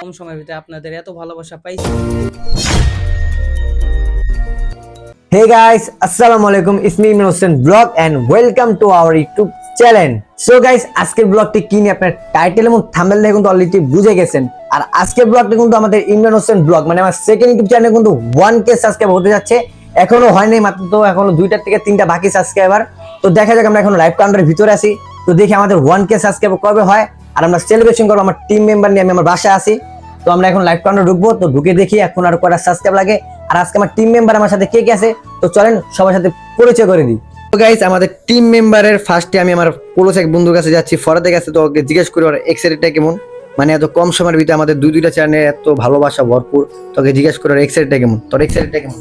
কম সময়ের ভিতরে আপনাদের এত ভালোবাসা পাইছি। Hey guys, Assalamualaikum. It's me Imran Hossain Vlog and welcome to our YouTube channel. So guys, আজকের ব্লগটি কি নিয়ে আপনার টাইটেল এবং থাম্বনেল দেখে কিন্তু অলরেডি বুঝে গেছেন। আর আজকের ব্লগটা কিন্তু আমাদের ইমরান হোসেন ব্লগ মানে আমার সেকেন্ড ইউটিউব চ্যানেলে কিন্তু 1K সাবস্ক্রাইব হতে যাচ্ছে। এখনো হয় নাই, মাত্র তো এখনো 2টা থেকে 3টা বাকি সাবস্ক্রাইবার। তো দেখা যাক, আমরা এখন লাইভ কাউন্টারের ভিতরে আছি। তো দেখি আমাদের 1K সাবস্ক্রাইব কবে হয় আর আমরা সেলিব্রেশন করবো। আমার টিম মেম্বার নিয়ে আমি আমার বাসায় আছি। তো আমরা এখন লাইভ কাউন্টারে ঢুকবো। তো ঢুকে দেখি এখন আর কয়টা সাবস্ক্রাইব লাগে আর আজকে আমার টিম মেম্বার আমার সাথে কে কে আছে। তো চলেন সবার সাথে পরিচয় করে দিই। তো গাইস, আমাদের টিম মেম্বারের ফার্স্টে আমি আমার পুরো এক বন্ধুর কাছে যাচ্ছি, ফরাদের কাছে। তো ওকে জিজ্ঞেস করি ওর এক্সাইটেডটা কেমন, মানে এত কম সময়ের ভিতরে আমাদের দুইটা চ্যানেলে এত ভালোবাসা ভরপুর। তোকে জিজ্ঞেস করি ওর এক্সাইটেডটা কেমন। তোর এক্সাইটেডটা কেমন?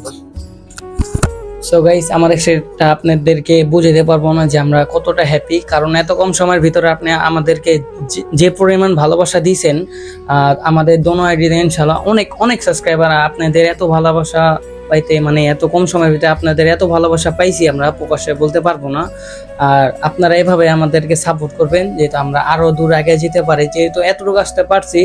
সো গাইস, আমাদের সেটা আপনাদেরকে বুঝাতে পারবো না যে আমরা কতটা হ্যাপি, কারণ এত কম সময়ের ভিতরে আপনি আমাদেরকে যে পরিমাণ ভালোবাসা দিয়েছেন। আমাদের দোনো আইডিতে ইনশাআল্লাহ অনেক অনেক সাবস্ক্রাইবার। আপনাদের এত ভালোবাসা পাইতে, মানে এত কম সময়ের ভিতরে আপনাদের এত ভালোবাসা পাইছি আমরা প্রকাশ্যে বলতে পারবো না। আর আপনারা এভাবে আমাদেরকে সাপোর্ট করবেন, যেহেতু আমরা আরো দূর আগে যেতে পারি। যেহেতু এতটুকু আসতে পারছি,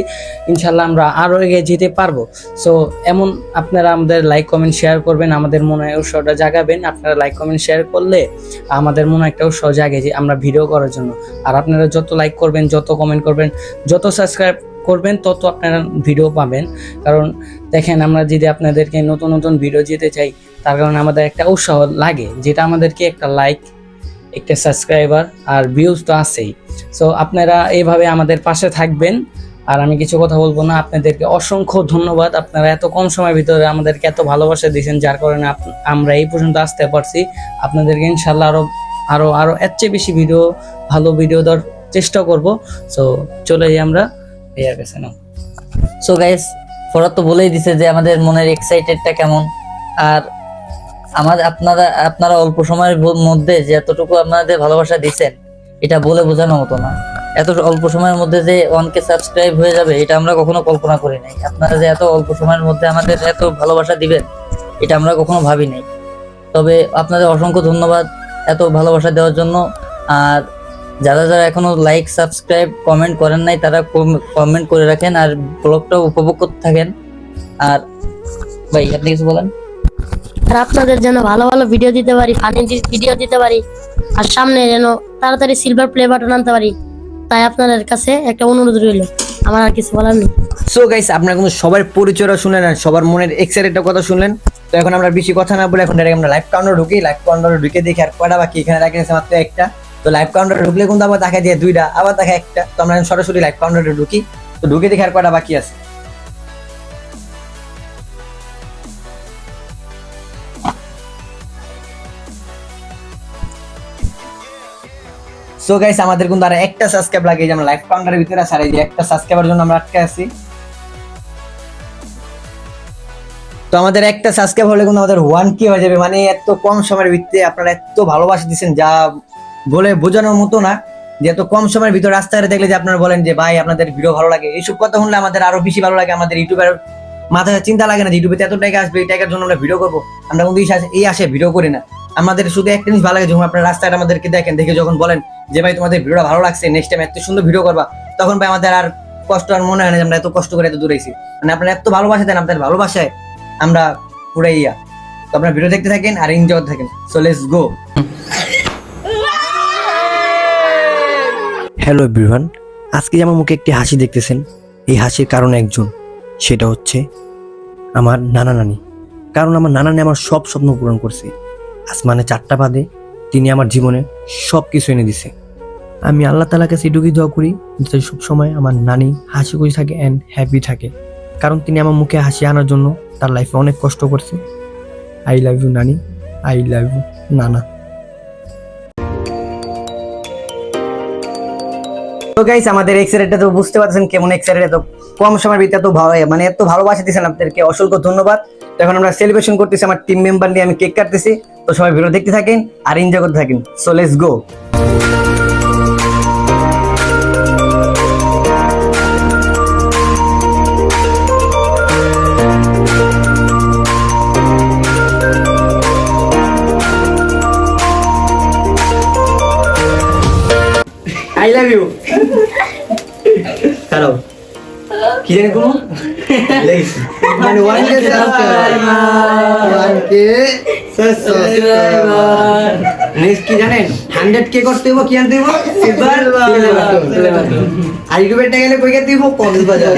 ইনশাল্লাহ আমরা আরো এগিয়ে যেতে পারবো। সো এমন আপনারা আমাদের লাইক কমেন্ট শেয়ার করবেন, আমাদের মনে উৎসাহটা জাগাবেন। আপনারা লাইক কমেন্ট শেয়ার করলে আমাদের মনে একটা উৎসাহ জাগে যে আমরা ভিডিও করার জন্য। আর আপনারা যত লাইক করবেন, যত কমেন্ট করবেন, যত সাবস্ক্রাইব করবেন, তত আপনারা ভিডিও পাবেন। কারণ দেখেন, আমরা যদি আপনাদেরকে নতুন নতুন ভিডিও দিতে চাই, তার কারণে আমাদের একটা উৎসাহ লাগে, যেটা আমাদেরকে একটা লাইক, একটা সাবস্ক্রাইবার আর ভিউজ তো আছেই। সো আপনারা এইভাবে আমাদের পাশে থাকবেন। আর আমি কিছু কথা বলবো না, আপনাদেরকে অসংখ্য ধন্যবাদ। আপনারা এত কম সময়ের ভিতরে আমাদেরকে এত ভালোবাসা দিয়েছেন, যার কারণে আমরা এই পর্যন্ত আসতে পারছি। আপনাদেরকে ইনশাল্লাহ আরো আরো এর চেয়ে বেশি ভালো ভিডিও দেওয়ার চেষ্টা করব। সো চলে যাই আমরা ভাইয়ার কাছে। না সো গাইস, ফরাদ তো বলেই দিছে যে আমাদের মনের এক্সাইটেডটা কেমন। আর আপনারা অল্প সময়ের মধ্যে যে এতটুকু আপনাদের ভালোবাসা দিচ্ছেন, এটা বলে বোঝানো হতো না। এত অল্প সময়ের মধ্যে যে 1K সাবস্ক্রাইব হয়ে যাবে, এটা আমরা কখনো কল্পনা করি নাই। আপনারা যে এত অল্প সময়ের মধ্যে আমাদের এত ভালোবাসা দিবেন, এটা আমরা কখনো ভাবি নাই। তবে আপনাদের অসংখ্য ধন্যবাদ এত ভালোবাসা দেওয়ার জন্য। আর যারা যারা এখনো লাইক, সাবস্ক্রাইব, কমেন্ট করেন নাই, তারা কমেন্ট করে রাখেন আর ব্লগটা উপভোগ করতে থাকেন। আর ভাই, আপনি কিছু বলেন? আর আপনাদের যেন ভালো ভালো ভিডিও দিতে পারি, ফানি ভিডিও দিতে পারি, আর সামনে যেন তাড়াতাড়ি সিলভার প্লে বাটন আনতে পারি, তাই আপনাদের কাছে একটা অনুরোধ রইল। আমার আর কিছু বলার নেই। সো গাইস, আপনারা কিন্তু সবার পরিচয়টা শুনলেন আর সবার মনের এক্সাইটেডটা কথা শুনলেন। তো এখন আমরা বেশি কথা না বলে এখন ডাইরেক্ট আমরা লাইভ কাউন্টারে ঢুকি। লাইভ কাউন্টারে ঢুকে দেখি আর কয়টা বাকি। এখানে রাখি আছে মাত্র একটা। তো লাইভ কাউন্টারে ঢুকলে কিন্তু আবার দেখা দিয়ে 2টা, আবার দেখা একটা। তো আমরা সরাসরি লাইভ কাউন্টারে ঢুকি। তো ঢুকে দেখি আর কয়টা বাকি আছে। সো গাইস, আমাদের কিন্তু আর একটা সাবস্ক্রাইব লাগে, যে আমরা লাইভ কাউন্টারের ভিতরে আছি। আর এই যে একটা সাবস্ক্রাইবার জন্য আমরা আটকে আছি। তো আমাদের একটা সাবস্ক্রাইব হলে কিন্তু আমাদের 1K হয়ে যাবে। মানে এত কম সময়ের ভিতরে আপনারা এত ভালোবাসা দিচ্ছেন, যা বলে বোঝানোর মতো না। যে এত কম সময়ের ভিতরে রাস্তায় দেখলে যে আপনারা বলেন যে ভাই আপনাদের ভিডিও ভালো লাগে, এইসব কথা শুনলে আমাদের আরো বেশি ভালো লাগে। আমাদের ইউটিউবের মাথায় চিন্তা লাগে না যে ইউটিউবে এত টাকা আসবে, এই টাকার জন্য আমরা ভিডিও করবো। আমরা কিন্তু এই আসে ভিডিও করি না। আমাদের শুধু একটা জিনিস ভালো লাগে, যখন আপনারা রাস্তায় আমাদেরকে দেখেন, দেখে যখন বলেন যে ভাই তোমাদের ভিডিওটা ভালো লাগছে, নেক্সট টাইম এত সুন্দর ভিডিও করবা, তখন ভাই আমাদের আর কষ্ট আর মনে হয় না যে আমরা এত কষ্ট করে এত দূরেছি। মানে আপনারা এত ভালোবাসা দেন, আপনাদের ভালোবাসায় আমরা পুরাই ইয়া। তো আপনারা ভিডিও দেখতে থাকেন আর এনজয় করতে থাকেন। So let's go. Hello everyone, আজকে আমার মুখে একটি হাসি দেখতেছেন। এই হাসির কারণ একজন, সেটা হচ্ছে আমার নানা নানি। কারণ আমার নানা নানি আমার সব স্বপ্ন পূরণ করছে। আসমানে 4টা বাদে তিনি আমার জীবনে সব কিছু এনে দিছে। আমি আল্লাহ তাআলার কাছে এটুকুই দোয়া করি যাতে সবসময় আমার নানি হাসি খুশি থাকে অ্যান্ড হ্যাপি থাকে। কারণ তিনি আমার মুখে হাসি আনার জন্য তার লাইফে অনেক কষ্ট করছে। আই লাভ ইউ নানি, আই লাভ ইউ নানা। তো গাইস, আমাদের এক্সাইটেডটা তো বুঝতে পারছেন কেমন এক্সাইটেড। এত কম সময়ের ভিতরে এত ভালো, মানে এত ভালোবাসা দিয়েছেন, আপনাদেরকে অসংখ্য ধন্যবাদ। তো এখন আমরা সেলিব্রেশন করতেছি, আমার টিম মেম্বার নিয়ে আমি কেক কাটতেছি। তো সবাই ভিডিও দেখতে থাকেন আর এনজয় করতে থাকেন। So let's go. I love you. Hello. কি জানি কোনো মানে 1K সাবস্ক্রাইবার নেক্সট কি জানেন 100K করতে হইব কি আনতে হইব সিলভার আর ইউটিউবে গেলে কই গেতে হইব কক্সবাজার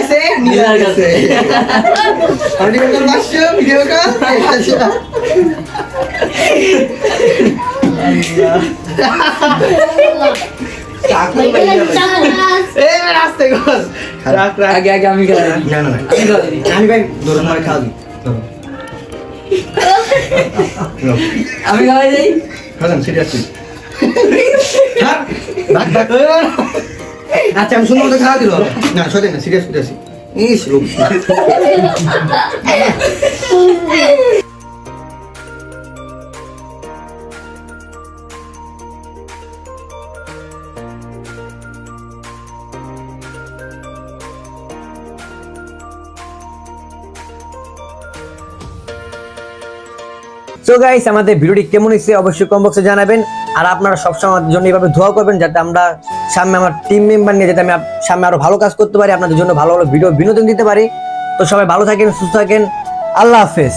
এসে নিয়ে গেছে আর ভিডিও বাসো ভিডিও কা আগে আগে আমি খাই আমি ভাই ধরুন মারে খাওয়া দিই আমি খাওয়াই দেই সিরিয়াসলি আচ্ছা আমি সুন্দর মতো খাওয়া দিল না সত্যি না সিরিয়াস সিরিয়াসলি ইস লোক সো গাইস আমাদের ভিডিওটি কেমন হয়েছে অবশ্যই কমেন্ট বক্সে জানাবেন আর আপনারা সবসময় আমাদের জন্য এইভাবে দোয়া করবেন যাতে আমরা সামনে আমার টিম মেম্বার নিয়ে যাতে আমি সামনে আরো ভালো কাজ করতে পারি আপনাদের জন্য ভালো ভালো ভিডিও বিনোদন দিতে পারি তো সবাই ভালো থাকেন সুস্থ থাকেন আল্লাহ হাফেজ